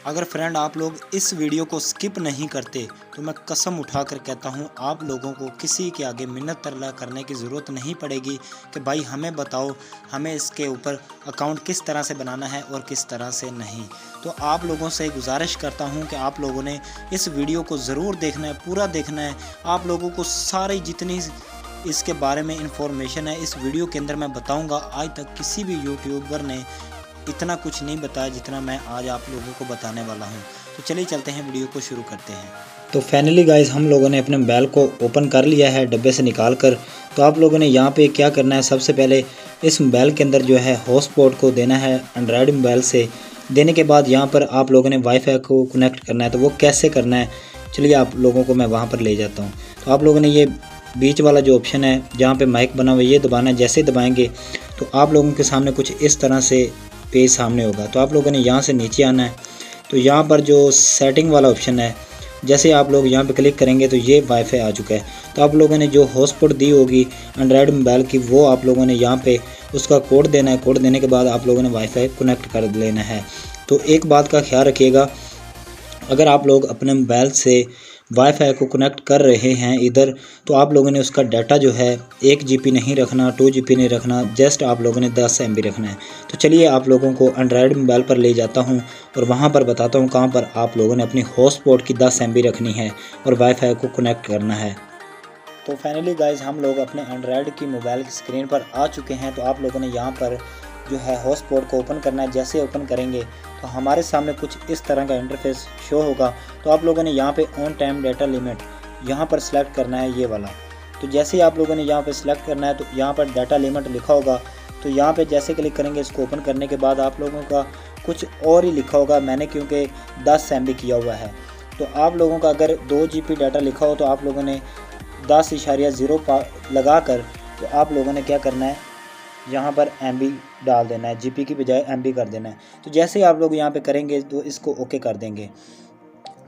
अगर फ्रेंड आप लोग इस वीडियो को स्किप नहीं करते तो मैं कसम उठा कर कहता हूँ आप लोगों को किसी के आगे मिन्नत तरला करने की ज़रूरत नहीं पड़ेगी कि भाई हमें बताओ हमें इसके ऊपर अकाउंट किस तरह से बनाना है और किस तरह से नहीं। तो आप लोगों से गुजारिश करता हूँ कि आप लोगों ने इस वीडियो को ज़रूर देखना है, पूरा देखना है। आप लोगों को सारी जितनी इसके बारे में इंफॉर्मेशन है इस वीडियो के अंदर मैं बताऊँगा। आज तक किसी भी यूट्यूबर ने इतना कुछ नहीं बताया जितना मैं आज आप लोगों को बताने वाला हूं। तो चलिए चलते हैं, वीडियो को शुरू करते हैं। तो फाइनली गाइस हम लोगों ने अपने मोबाइल को ओपन कर लिया है डब्बे से निकाल कर। तो आप लोगों ने यहां पे क्या करना है, सबसे पहले इस मोबाइल के अंदर जो है हॉटस्पॉट को देना है एंड्रॉयड मोबाइल से। देने के बाद यहां पर आप लोगों ने वाईफाई को कनेक्ट करना है। तो वो कैसे करना है चलिए आप लोगों को मैं वहाँ पर ले जाता हूँ। तो आप लोगों ने ये बीच वाला जो ऑप्शन है जहाँ पर माइक बना हुआ है ये दबाना है। जैसे दबाएँगे तो आप लोगों के सामने कुछ इस तरह से पेज सामने होगा। तो आप लोगों ने यहाँ से नीचे आना है। तो यहाँ पर जो सेटिंग वाला ऑप्शन है जैसे आप लोग यहाँ पे क्लिक करेंगे तो ये वाईफाई आ चुका है। तो आप लोगों ने जो हॉटस्पॉट दी होगी एंड्रॉयड मोबाइल की वो आप लोगों ने यहाँ पे उसका कोड देना है। कोड देने के बाद आप लोगों ने वाईफाई कनेक्ट कर लेना है। तो एक बात का ख्याल रखिएगा, अगर आप लोग अपने मोबाइल से वाईफाई को कनेक्ट कर रहे हैं इधर तो आप लोगों ने उसका डाटा जो है 1 GB नहीं रखना, 2 GB नहीं रखना, जस्ट आप लोगों ने 10 MB रखना है। तो चलिए आप लोगों को एंड्रॉयड मोबाइल पर ले जाता हूं और वहां पर बताता हूं कहां पर आप लोगों ने अपनी हॉटस्पॉट की 10 MB रखनी है और वाईफाई को कनेक्ट करना है। तो फाइनली गाइज हम लोग अपने एंड्रॉयड की मोबाइल की स्क्रीन पर आ चुके हैं। तो आप लोगों ने यहाँ पर जो है हॉटस्पॉट को ओपन करना है। जैसे ओपन करेंगे तो हमारे सामने कुछ इस तरह का इंटरफेस शो होगा। तो आप लोगों ने यहाँ पे ऑन टाइम डाटा लिमिट यहाँ पर सिलेक्ट करना है ये वाला। तो जैसे ही आप लोगों ने यहाँ पे सिलेक्ट करना है तो यहाँ पर डाटा लिमिट लिखा होगा। तो यहाँ पे जैसे क्लिक करेंगे इसको ओपन करने के बाद आप लोगों का कुछ और ही लिखा होगा। मैंने क्योंकि 10 MB किया हुआ है तो आप लोगों का अगर 2 GB डाटा लिखा हो तो आप लोगों ने 10.0 लगा कर तो आप लोगों ने क्या करना है यहाँ पर MB डाल देना है, GB की बजाय MB कर देना है। तो जैसे ही आप लोग यहाँ पे करेंगे तो इसको ओके कर देंगे।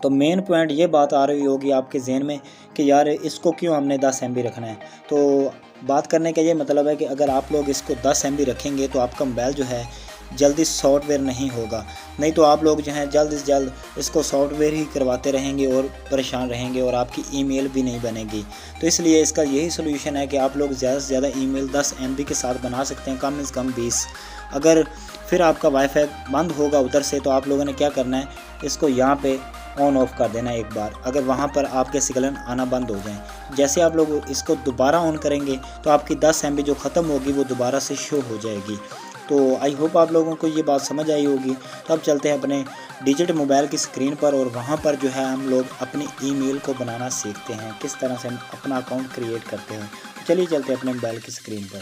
तो मेन पॉइंट ये बात आ रही होगी आपके जहन में कि यार इसको क्यों हमने 10 MB रखना है। तो बात करने का ये मतलब है कि अगर आप लोग इसको 10 MB रखेंगे तो आपका मोबाइल जो है जल्दी सॉफ्टवेयर नहीं होगा। नहीं तो आप लोग जो हैं जल्द से जल्द इसको सॉफ्टवेयर ही करवाते रहेंगे और परेशान रहेंगे और आपकी ईमेल भी नहीं बनेगी। तो इसलिए इसका यही सोल्यूशन है कि आप लोग ज़्यादा से ज़्यादा ईमेल 10 MB के साथ बना सकते हैं, कम से कम 20। अगर फिर आपका वाईफाई बंद होगा उधर से तो आप लोगों ने क्या करना है, इसको यहाँ पे ऑन ऑफ कर देना है एक बार, अगर वहाँ पर आपके सिग्नल आना बंद हो जाएं। जैसे आप लोग इसको दोबारा ऑन करेंगे तो आपकी 10 MB जो ख़त्म होगी वो दोबारा से शो हो जाएगी। तो आई होप आप लोगों को ये बात समझ आई होगी। तो अब चलते हैं अपने डिजिटल मोबाइल की स्क्रीन पर और वहाँ पर जो है हम लोग अपनी ईमेल को बनाना सीखते हैं, किस तरह से हम अपना अकाउंट क्रिएट करते हैं। तो चलिए चलते हैं अपने मोबाइल की स्क्रीन पर।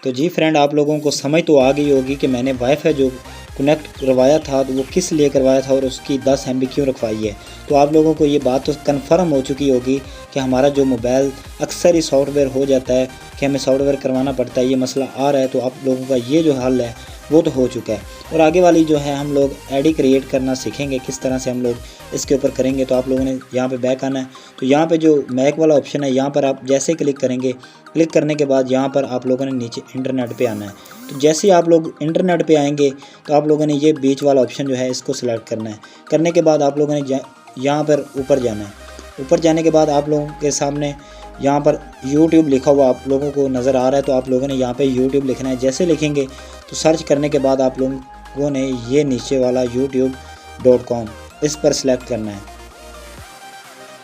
तो जी फ्रेंड आप लोगों को समझ तो आ गई होगी कि मैंने वाईफाई जो कनेक्ट करवाया था तो वो किस लिए करवाया था और उसकी 10 MB क्यों रखवाई है। तो आप लोगों को ये बात तो कन्फर्म हो चुकी होगी कि हमारा जो मोबाइल अक्सर ही सॉफ्टवेयर हो जाता है कि हमें सॉफ्टवेयर करवाना पड़ता है, ये मसला आ रहा है। तो आप लोगों का ये जो हल है वो तो हो चुका है और आगे वाली जो है हम लोग आईडी क्रिएट करना सीखेंगे, किस तरह से हम लोग इसके ऊपर करेंगे। तो आप लोगों ने यहाँ पे बैक आना है। तो यहाँ पे जो मैक वाला ऑप्शन है यहाँ पर आप जैसे क्लिक करेंगे, क्लिक करने के बाद यहाँ पर आप लोगों ने नीचे इंटरनेट पे आना है। तो जैसे ही आप लोग इंटरनेट पे आएंगे तो आप लोगों ने ये बीच वाला ऑप्शन जो है इसको सिलेक्ट करना है। करने के बाद आप लोगों ने यहाँ पर ऊपर जाना है। ऊपर जाने के बाद आप लोगों के सामने यहाँ पर YouTube लिखा हुआ आप लोगों को नज़र आ रहा है। तो आप लोगों ने यहाँ पे YouTube लिखना है। जैसे लिखेंगे तो सर्च करने के बाद आप लोगों ने ये नीचे वाला youtube.com इस पर सिलेक्ट करना है।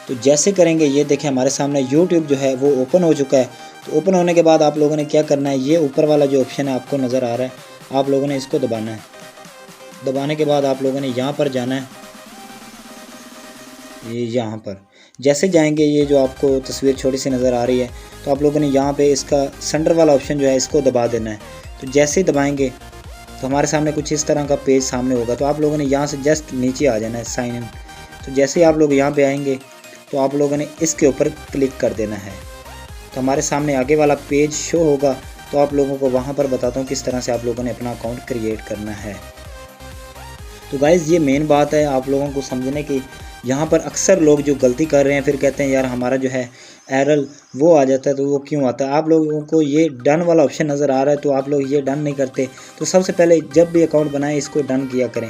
तो जैसे करेंगे ये देखें हमारे सामने YouTube जो है वो ओपन हो चुका है। तो ओपन होने के बाद आप लोगों ने क्या करना है, ये ऊपर वाला जो ऑप्शन है आपको नज़र आ रहा है, आप लोगों ने इसको दबाना है। दबाने के बाद आप लोगों ने यहाँ पर जाना है, ये यहाँ पर जैसे जाएंगे ये जो आपको तस्वीर छोटी सी नज़र आ रही है तो आप लोगों ने यहाँ पे इसका सेंटर वाला ऑप्शन जो है इसको दबा देना है। तो जैसे ही दबाएंगे तो हमारे सामने कुछ इस तरह का पेज सामने होगा। तो आप लोगों ने यहाँ से जस्ट नीचे आ जाना है, साइन इन। तो जैसे ही आप लोग यहाँ पे आएंगे तो आप लोगों ने इसके ऊपर क्लिक कर देना है। तो हमारे सामने आगे वाला पेज शो होगा। तो आप लोगों को वहाँ पर बताता हूँ किस तरह से आप लोगों ने अपना अकाउंट क्रिएट करना है। तो गाइज़ ये मेन बात है आप लोगों को समझने की। यहाँ पर अक्सर लोग जो गलती कर रहे हैं फिर कहते हैं यार हमारा जो है एरर वो आ जाता है, तो वो क्यों आता है। आप लोगों को ये डन वाला ऑप्शन नज़र आ रहा है तो आप लोग ये डन नहीं करते। तो सबसे पहले जब भी अकाउंट बनाएं इसको डन किया करें।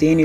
3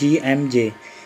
GMJ۔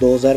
2000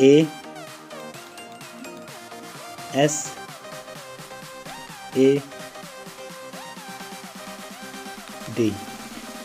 ASAD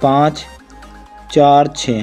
5 4 6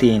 3.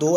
2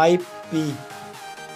IP،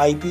IP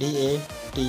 DATE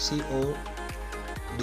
COD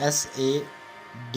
ASAD،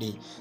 D۔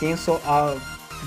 300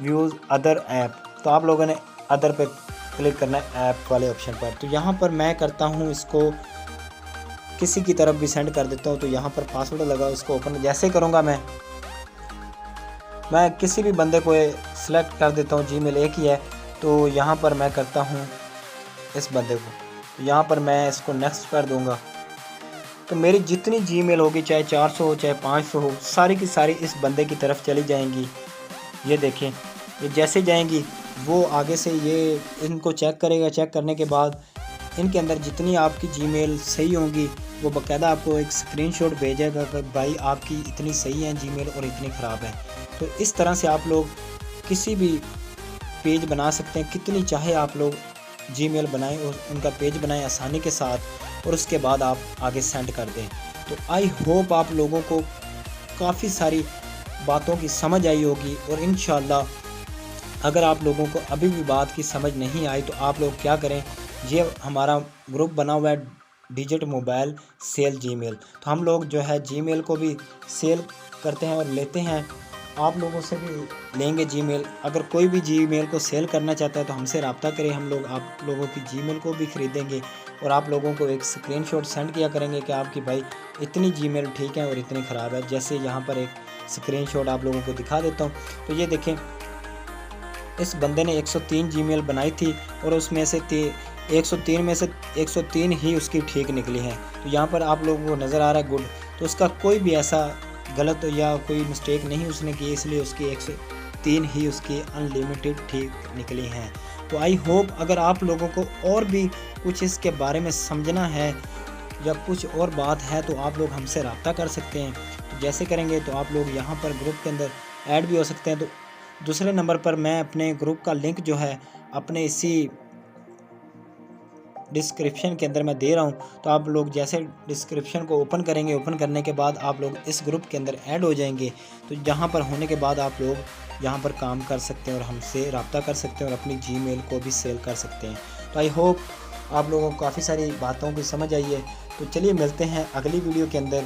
views other app, तो आप लोगों ने अदर पे क्लिक करना है ऐप वाले ऑप्शन पर। तो यहाँ पर मैं करता हूँ इसको किसी की तरफ भी सेंड कर देता हूँ। तो यहाँ पर पासवर्ड लगा, इसको ओपन जैसे करूँगा मैं किसी भी बंदे को सिलेक्ट कर देता हूँ, जीमेल एक ही है। तो यहाँ पर मैं करता हूँ इस बंदे को, तो यहाँ पर मैं इसको नेक्स्ट कर दूँगा। तो मेरी जितनी जीमेल होगी, चाहे 400 हो चाहे 500 हो, सारी की सारी इस बंदे की तरफ चली जाएंगी। ये देखें, ये जैसे जाएंगी वो आगे से ये इनको चेक करेगा। चेक करने के बाद इनके अंदर जितनी आपकी जीमेल सही होंगी वो बाकायदा आपको एक स्क्रीनशॉट भेजेगा कि भाई आपकी इतनी सही है जीमेल और इतनी ख़राब है। तो इस तरह से आप लोग किसी भी पेज बना सकते हैं, कितनी चाहे आप लोग जीमेल बनाएं और उनका पेज बनाएं आसानी के साथ, और उसके बाद आप आगे सेंड कर दें। तो आई होप आप लोगों को काफ़ी सारी बातों की समझ आई होगी। और इंशाल्लाह अगर आप लोगों को अभी भी बात की समझ नहीं आई तो आप लोग क्या करें, ये हमारा ग्रुप बना हुआ है डिजिट मोबाइल सेल जीमेल। तो हम लोग जो है जीमेल को भी सेल करते हैं और लेते हैं, आप लोगों से भी लेंगे जीमेल। अगर कोई भी जीमेल को सेल करना चाहता है तो हमसे रब्ता करें, हम लोग आप लोगों की जीमेल को भी ख़रीदेंगे और आप लोगों को एक स्क्रीनशॉट सेंड किया करेंगे कि आपकी भाई इतनी जीमेल ठीक है और इतनी ख़राब है। जैसे यहाँ पर एक स्क्रीनशॉट आप लोगों को दिखा देता हूँ। तो ये देखें, इस बंदे ने 103 जीमेल बनाई थी और उसमें से 103 में से 103 ही उसकी ठीक निकली हैं। तो यहाँ पर आप लोगों को नज़र आ रहा है गुड, तो उसका कोई भी ऐसा गलत या कोई मिस्टेक नहीं उसने की, इसलिए उसकी 103 ही उसकी अनलिमिटेड ठीक निकली हैं। तो आई होप अगर आप लोगों को और भी कुछ इसके बारे में समझना है या कुछ और बात है तो आप लोग हमसे रब्ता कर सकते हैं। तो जैसे करेंगे तो आप लोग यहाँ पर ग्रुप के अंदर ऐड भी हो सकते हैं। तो दूसरे नंबर पर मैं अपने ग्रुप का लिंक जो है अपने इसी डिस्क्रिप्शन के अंदर मैं दे रहा हूँ। तो आप लोग जैसे डिस्क्रिप्शन को ओपन करेंगे, ओपन करने के बाद आप लोग इस ग्रुप के अंदर ऐड हो जाएंगे। तो यहाँ पर होने के बाद आप लोग यहाँ पर काम कर सकते हैं और हमसे रब्ता कर सकते हैं और अपनी जीमेल को भी सेल कर सकते हैं। तो आई होप आप लोगों को काफ़ी सारी बातों की समझ आई है। तो चलिए मिलते हैं अगली वीडियो के अंदर।